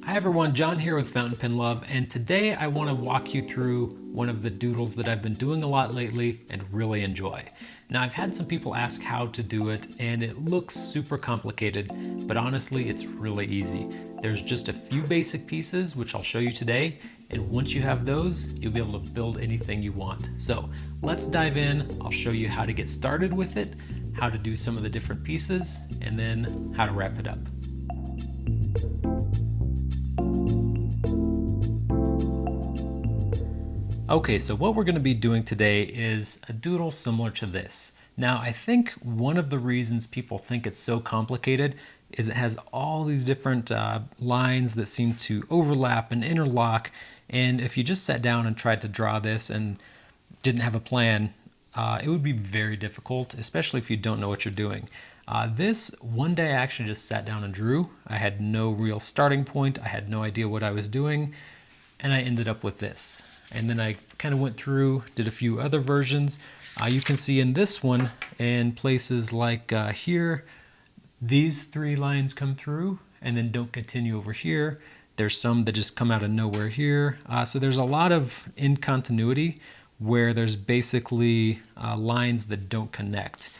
Hi everyone, John here with Fountain Pen Love, and today I want to walk you through one of the doodles that I've been doing a lot lately and really enjoy. Now I've had some people ask how to do it and it looks super complicated, but honestly it's really easy. There's just a few basic pieces which I'll show you today, and once you have those, you'll be able to build anything you want. So let's dive in. I'll show you how to get started with it, how to do some of the different pieces, and then how to wrap it up. Okay, so what we're going to be doing today is a doodle similar to this. Now, I think one of the reasons people think it's so complicated is it has all these different lines that seem to overlap and interlock, and if you just sat down and tried to draw this and didn't have a plan, it would be very difficult, especially if you don't know what you're doing. This one day I actually just sat down and drew. I had no real starting point, I had no idea what I was doing, and I ended up with this. And then I kind of went through, did a few other versions. You can see in this one, in places like here, these three lines come through and then don't continue over here. There's some that just come out of nowhere here. So there's a lot of incontinuity where there's basically lines that don't connect.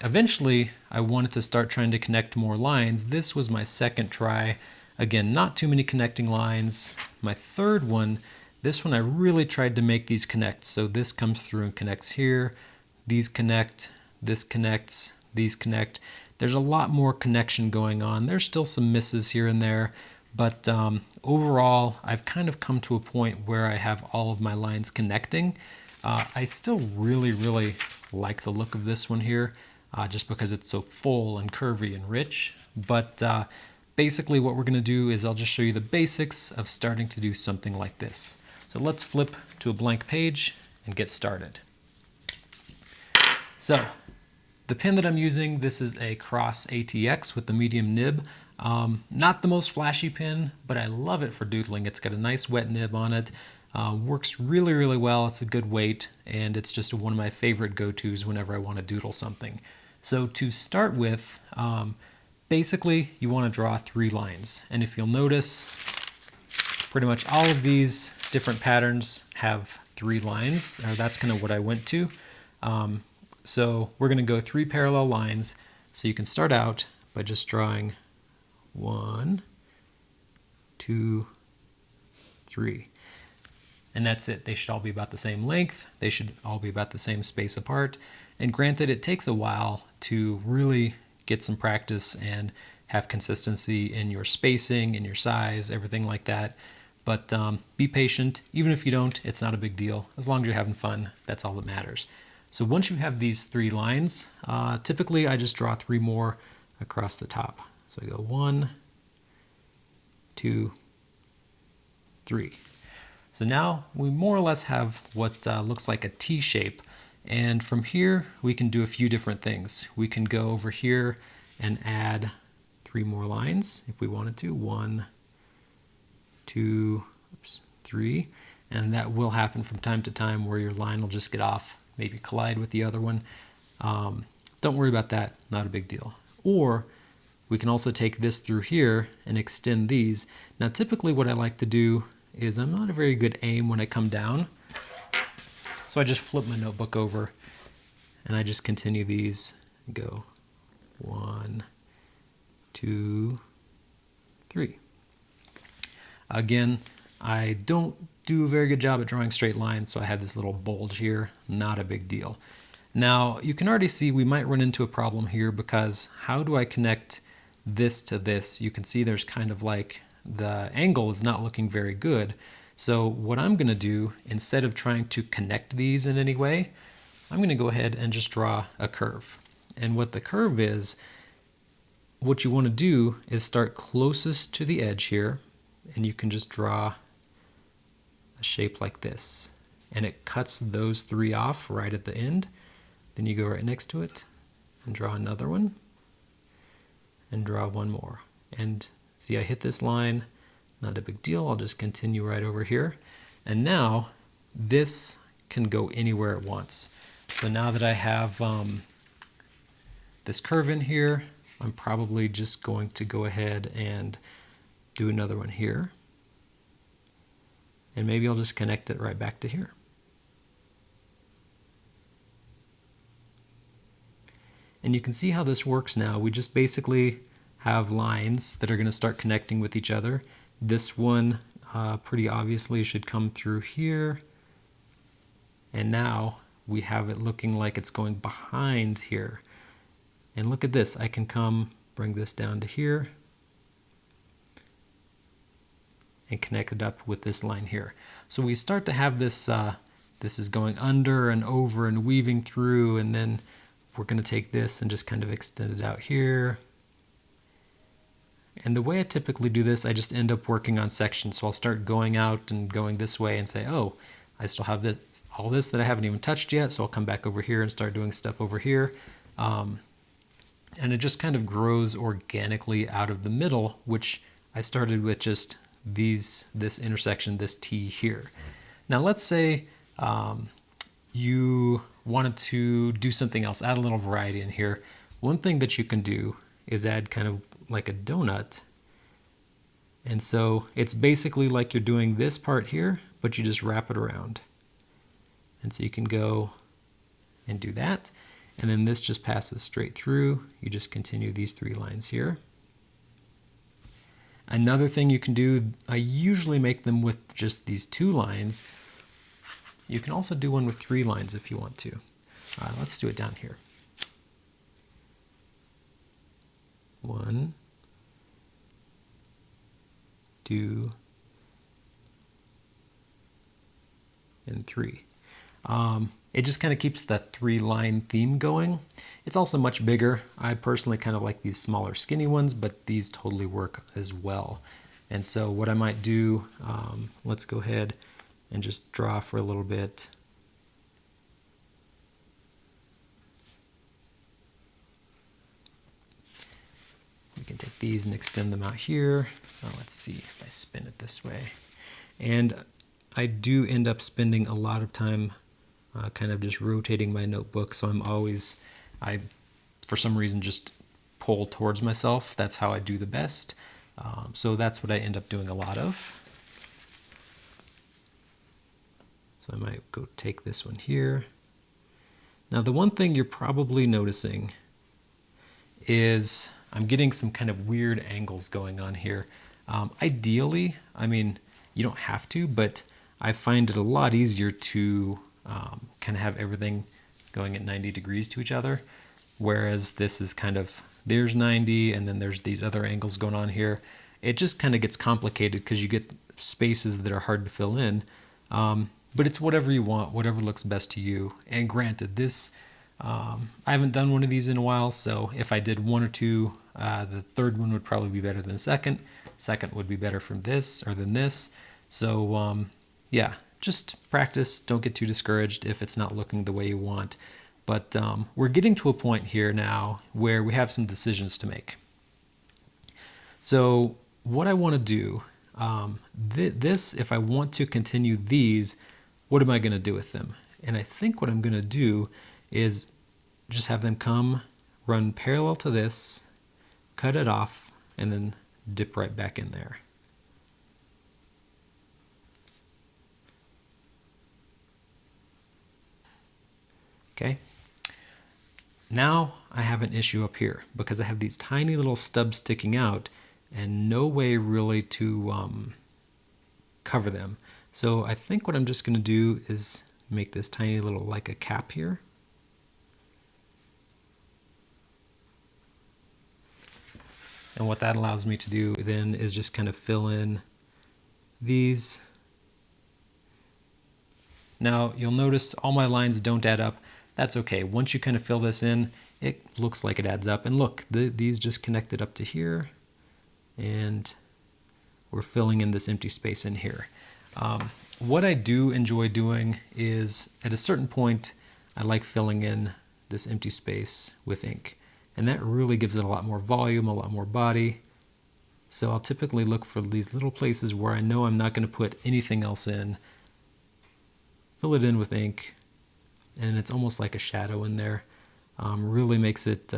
Eventually, I wanted to start trying to connect more lines. This was my second try. Again, not too many connecting lines. My third one, this one I really tried to make these connect. So this comes through and connects here. These connect, this connects, these connect. There's a lot more connection going on. There's still some misses here and there, but overall, I've kind of come to a point where I have all of my lines connecting. I still really like the look of this one here, just because it's so full and curvy and rich. But basically what we're gonna do is I'll just show you the basics of starting to do something like this. So let's flip to a blank page and get started. So the pen that I'm using, this is a Cross ATX with the medium nib. Not the most flashy pen, but I love it for doodling. It's got a nice wet nib on it. Works really well. It's a good weight, and it's just one of my favorite go-tos whenever I want to doodle something. So to start with, basically you want to draw three lines. And if you'll notice, pretty much all of these different patterns have three lines. That's kind of what I went to. So we're going to go three parallel lines. So you can start out by just drawing 1, 2, 3. And that's it. They should all be about the same length. They should all be about the same space apart. And granted, it takes a while to really get some practice and have consistency in your spacing, in your size, everything like that. But be patient. Even if you don't, it's not a big deal. As long as you're having fun, that's all that matters. So once you have these three lines, typically I just draw three more across the top. So I go 1, 2, 3. So now we more or less have what looks like a T shape. And from here, we can do a few different things. We can go over here and add three more lines if we wanted to. 1, 2, 3. And that will happen from time to time where your line will just get off, maybe collide with the other one. Don't worry about that, not a big deal. Or we can also take this through here and extend these. Now typically what I like to do is I'm not a very good aim when I come down. So I just flip my notebook over and I just continue these and go 1, 2, 3. Again, I don't do a very good job at drawing straight lines, so I have this little bulge here, not a big deal. Now, you can already see we might run into a problem here because how do I connect this to this? You can see there's kind of like the angle is not looking very good. So what I'm going to do, instead of trying to connect these in any way, I'm going to go ahead and just draw a curve. And what the curve is, what you want to do is start closest to the edge here, and you can just draw a shape like this. And it cuts those three off right at the end. Then you go right next to it and draw another one and draw one more. And see, I hit this line, not a big deal. I'll just continue right over here. And now this can go anywhere it wants. So now that I have this curve in here, I'm probably just going to go ahead and do another one here. And maybe I'll just connect it right back to here. And you can see how this works now. We just basically have lines that are going to start connecting with each other. This one pretty obviously should come through here. And now we have it looking like it's going behind here. And look at this. I can come bring this down to here and connect it up with this line here. So we start to have this, this is going under and over and weaving through, and then we're going to take this and just kind of extend it out here. And the way I typically do this, I just end up working on sections. So I'll start going out and going this way and say, oh, I still have this, all this that I haven't even touched yet, so I'll come back over here and start doing stuff over here. And it just kind of grows organically out of the middle, which I started with just this intersection, this T here. Now let's say you wanted to do something else, add a little variety in here. One thing that you can do is add kind of like a donut. And so it's basically like you're doing this part here, but you just wrap it around. And so you can go and do that. And then this just passes straight through. You just continue these 3 lines here. Another thing you can do, I usually make them with just these 2 lines. You can also do one with 3 lines if you want to. Let's do it down here. 1, 2, and 3. It just kind of keeps the 3-line theme going. It's also much bigger. I personally kind of like these smaller skinny ones, but these totally work as well. And so what I might do, let's go ahead and just draw for a little bit. We can take these and extend them out here. Let's see if I spin it this way. And I do end up spending a lot of time kind of just rotating my notebook, so I for some reason just pull towards myself. That's how I do the best. So that's what I end up doing a lot of. So I might go take this one here. Now the one thing you're probably noticing is I'm getting some kind of weird angles going on here. Ideally, I mean, you don't have to, but I find it a lot easier to kind of have everything going at 90 degrees to each other, whereas this is kind of, there's 90 and then there's these other angles going on here. It just kind of gets complicated because you get spaces that are hard to fill in, but it's whatever you want, whatever looks best to you. And granted, this, I haven't done one of these in a while, so if I did 1 or 2, the third one would probably be better than the second. Second would be better from this or than this. So yeah, just practice. Don't get too discouraged if it's not looking the way you want. But we're getting to a point here now where we have some decisions to make. So what I want to do, this, if I want to continue these, what am I going to do with them? And I think what I'm going to do is just have them come, run parallel to this, cut it off, and then dip right back in there. Okay, now I have an issue up here because I have these tiny little stubs sticking out and no way really to cover them. So I think what I'm just going to do is make this tiny little, like a cap here. And what that allows me to do then is just kind of fill in these. Now you'll notice all my lines don't add up. That's okay. Once you kind of fill this in, it looks like it adds up. And look, these just connected up to here, and we're filling in this empty space in here. What I do enjoy doing is, at a certain point, I like filling in this empty space with ink. And that really gives it a lot more volume, a lot more body. So I'll typically look for these little places where I know I'm not going to put anything else in, fill it in with ink, and it's almost like a shadow in there. Really makes it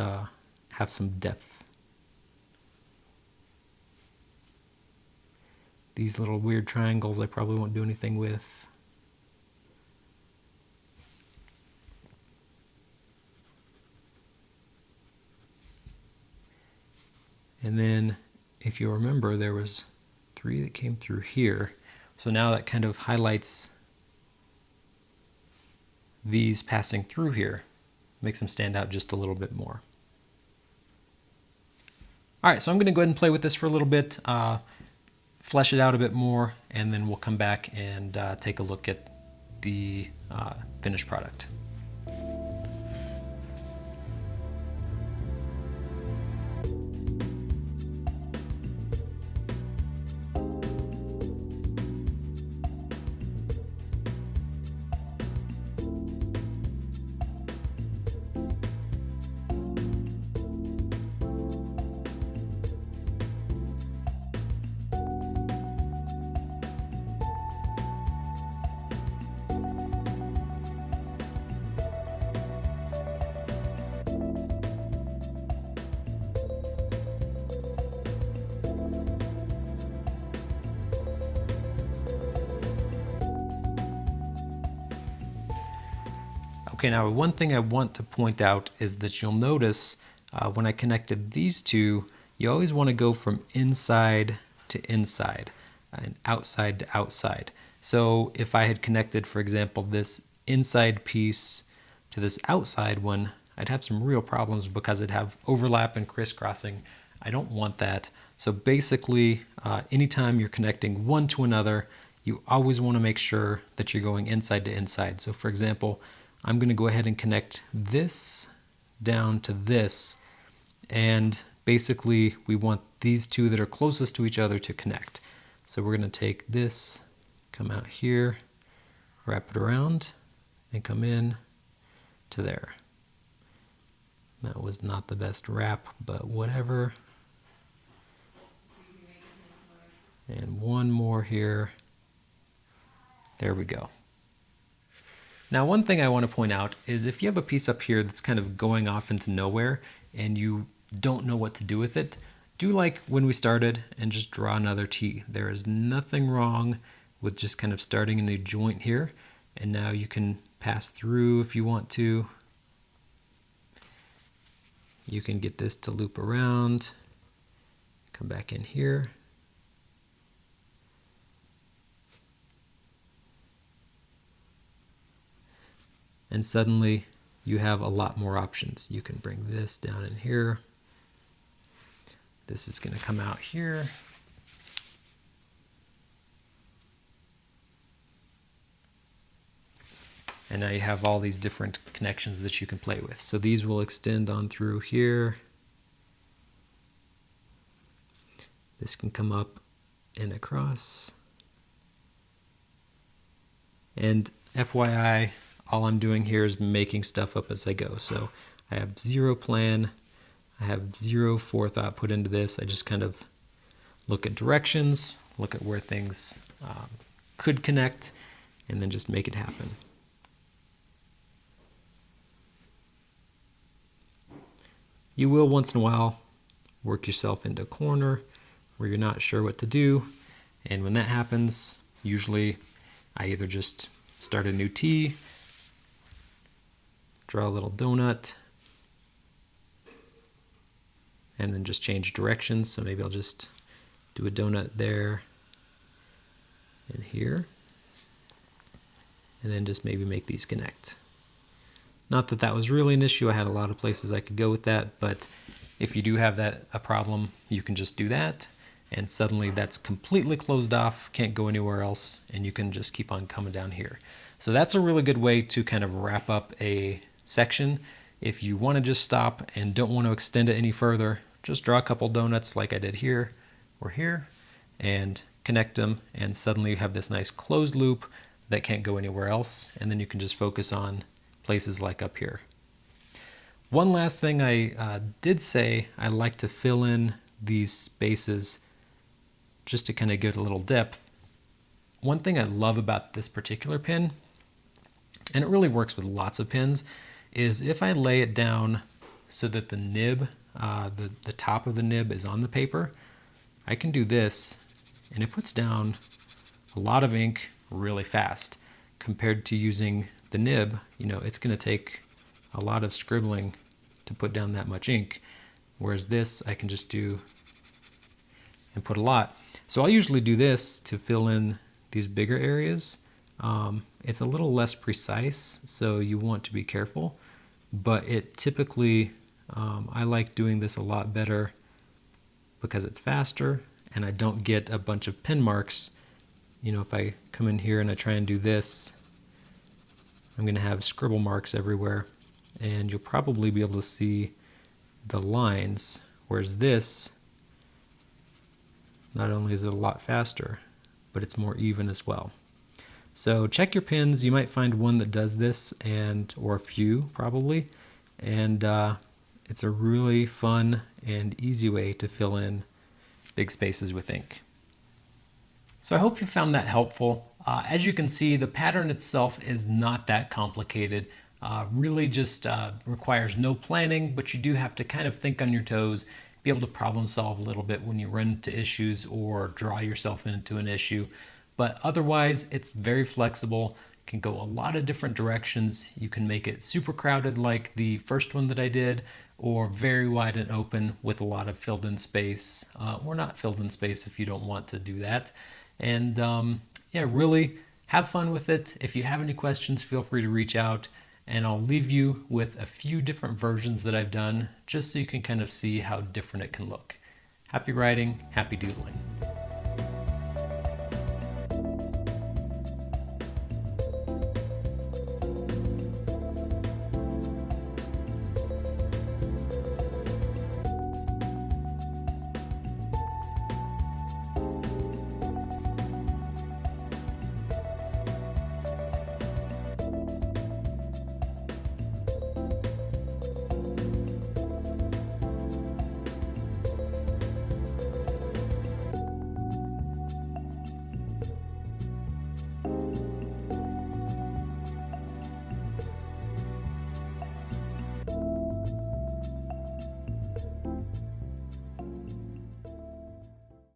have some depth. These little weird triangles I probably won't do anything with. And then if you remember, there was 3 that came through here. So now that kind of highlights these passing through here. Makes them stand out just a little bit more. All right, so I'm going to go ahead and play with this for a little bit, flesh it out a bit more, and then we'll come back and take a look at the finished product. Okay, now one thing I want to point out is that you'll notice when I connected these two, you always want to go from inside to inside and outside to outside. So if I had connected, for example, this inside piece to this outside one, I'd have some real problems because it'd have overlap and crisscrossing. I don't want that. So basically, anytime you're connecting one to another, you always want to make sure that you're going inside to inside. So for example, I'm going to go ahead and connect this down to this, and basically we want these two that are closest to each other to connect. So we're going to take this, come out here, wrap it around, and come in to there. That was not the best wrap, but whatever. And one more here. There we go. Now, one thing I want to point out is if you have a piece up here that's kind of going off into nowhere and you don't know what to do with it, do like when we started and just draw another T. There is nothing wrong with just kind of starting a new joint here, and now you can pass through if you want to. You can get this to loop around, come back in here. And suddenly you have a lot more options. You can bring this down in here. This is going to come out here. And now you have all these different connections that you can play with. So these will extend on through here. This can come up and across. And FYI, all I'm doing here is making stuff up as I go. So I have zero plan. I have zero forethought put into this. I just kind of look at directions, look at where things could connect, and then just make it happen. You will once in a while work yourself into a corner where you're not sure what to do. And when that happens, usually I either just start a new T, draw a little donut, and then just change directions. So maybe I'll just do a donut there and here, and then just maybe make these connect. Not that that was really an issue. I had a lot of places I could go with that, but if you do have a problem, you can just do that, and suddenly that's completely closed off, can't go anywhere else, and you can just keep on coming down here. So that's a really good way to kind of wrap up a section. If you want to just stop and don't want to extend it any further, just draw a couple donuts like I did here or here and connect them, and suddenly you have this nice closed loop that can't go anywhere else, and then you can just focus on places like up here. One last thing I did say, I like to fill in these spaces just to kind of get a little depth. One thing I love about this particular pin, and it really works with lots of pins, is if I lay it down so that the nib, the top of the nib is on the paper, I can do this and it puts down a lot of ink really fast. Compared to using the nib, it's going to take a lot of scribbling to put down that much ink, whereas this I can just do and put a lot. So I'll usually do this to fill in these bigger areas. It's a little less precise, so you want to be careful, but it typically, I like doing this a lot better because it's faster and I don't get a bunch of pen marks. If I come in here and I try and do this, I'm going to have scribble marks everywhere, and you'll probably be able to see the lines, whereas this, not only is it a lot faster, but it's more even as well. So check your pens. You might find one that does this, or a few probably, and it's a really fun and easy way to fill in big spaces with ink. So I hope you found that helpful. As you can see, the pattern itself is not that complicated. Really just requires no planning, but you do have to kind of think on your toes, be able to problem solve a little bit when you run into issues or draw yourself into an issue. But otherwise, it's very flexible, can go a lot of different directions. You can make it super crowded like the first one that I did, or very wide and open with a lot of filled in space, or not filled in space if you don't want to do that. And yeah, really have fun with it. If you have any questions, feel free to reach out, and I'll leave you with a few different versions that I've done just so you can kind of see how different it can look. Happy writing, happy doodling.